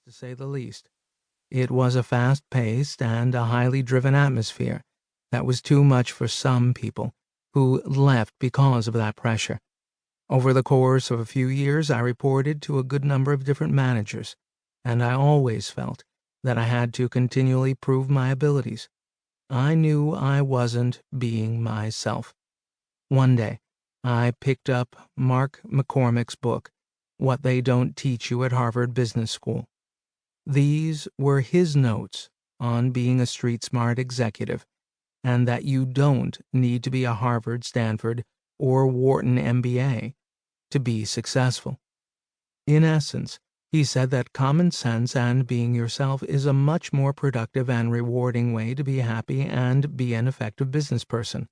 to say the least. It was a fast-paced and a highly driven atmosphere that was too much for some people who left because of that pressure. Over the course of a few years, I reported to a good number of different managers, and I always felt that I had to continually prove my abilities. I knew I wasn't being myself. One day, I picked up Mark McCormick's book, What They Don't Teach You at Harvard Business School. These were his notes on being a street-smart executive, and that you don't need to be a Harvard, Stanford, or Wharton MBA to be successful. In essence, he said that common sense and being yourself is a much more productive and rewarding way to be happy and be an effective business person.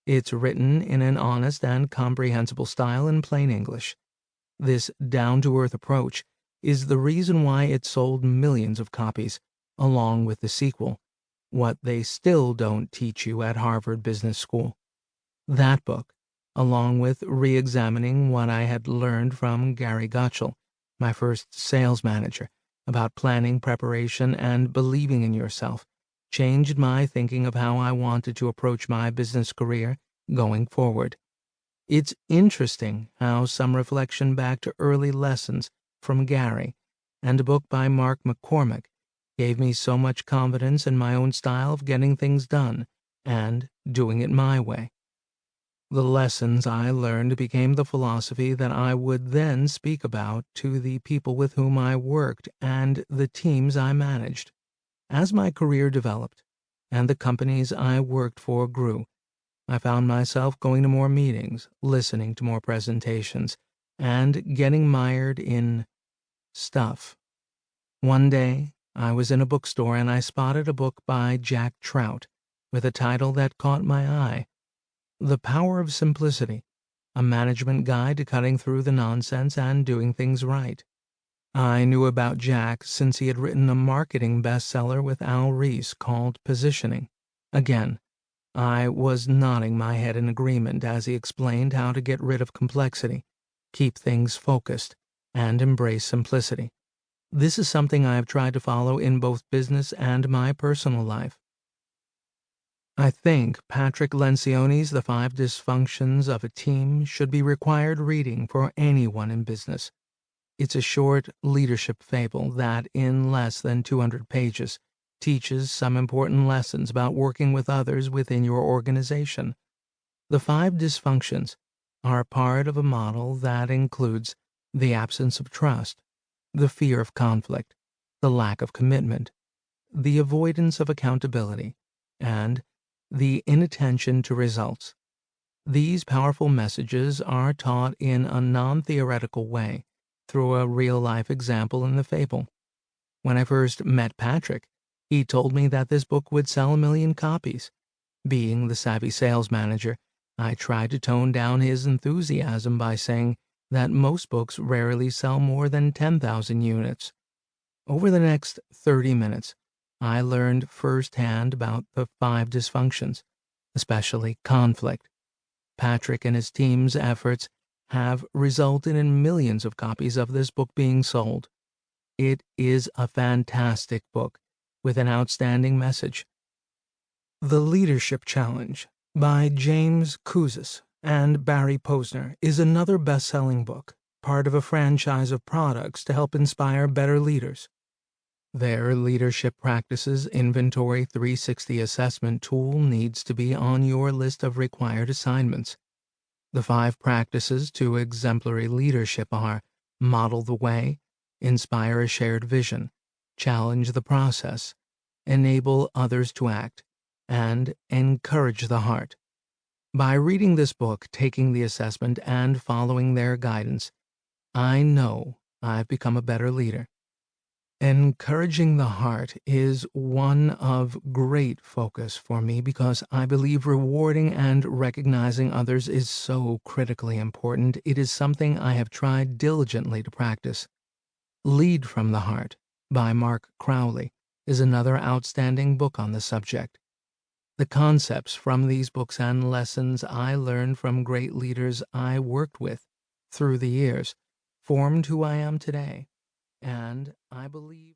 It's written in an honest and comprehensible style in plain English. This down-to-earth approach is the reason why it sold millions of copies, along with the sequel, What They Still Don't Teach You at Harvard Business School. That book, along with re-examining what I had learned from Gary Gotchel, my first sales manager, about planning, preparation, and believing in yourself, changed my thinking of how I wanted to approach my business career going forward. It's interesting how some reflection back to early lessons from Gary and a book by Mark McCormick gave me so much confidence in my own style of getting things done and doing it my way. The lessons I learned became the philosophy that I would then speak about to the people with whom I worked and the teams I managed. As my career developed and the companies I worked for grew, I found myself going to more meetings, listening to more presentations, and getting mired in stuff. One day, I was in a bookstore and I spotted a book by Jack Trout with a title that caught my eye. The Power of Simplicity, a management guide to cutting through the nonsense and doing things right. I knew about Jack since he had written a marketing bestseller with Al Reese called Positioning. Again, I was nodding my head in agreement as he explained how to get rid of complexity, keep things focused, and embrace simplicity. This is something I have tried to follow in both business and my personal life. I think Patrick Lencioni's The 5 Dysfunctions of a Team should be required reading for anyone in business. It's a short leadership fable that, in less than 200 pages, teaches some important lessons about working with others within your organization. The 5 dysfunctions are part of a model that includes the absence of trust, the fear of conflict, the lack of commitment, the avoidance of accountability, and the inattention to results. These powerful messages are taught in a non-theoretical way through a real-life example in the fable. When I first met Patrick, he told me that this book would sell 1 million copies. Being the savvy sales manager, I tried to tone down his enthusiasm by saying that most books rarely sell more than 10,000 units. Over the next 30 minutes, I learned firsthand about the 5 dysfunctions, especially conflict. Patrick and his team's efforts have resulted in millions of copies of this book being sold. It is a fantastic book with an outstanding message. The Leadership Challenge by James Kouzes and Barry Posner is another best-selling book, part of a franchise of products to help inspire better leaders. Their Leadership Practices Inventory 360 assessment tool needs to be on your list of required assignments. The 5 practices to exemplary leadership are: model the way, inspire a shared vision, challenge the process, enable others to act, and encourage the heart. By reading this book, taking the assessment, and following their guidance, I know I've become a better leader. Encouraging the heart is one of great focus for me because I believe rewarding and recognizing others is so critically important. It is something I have tried diligently to practice. Lead from the Heart by Mark Crowley is another outstanding book on the subject. The concepts from these books and lessons I learned from great leaders I worked with through the years formed who I am today. And I believe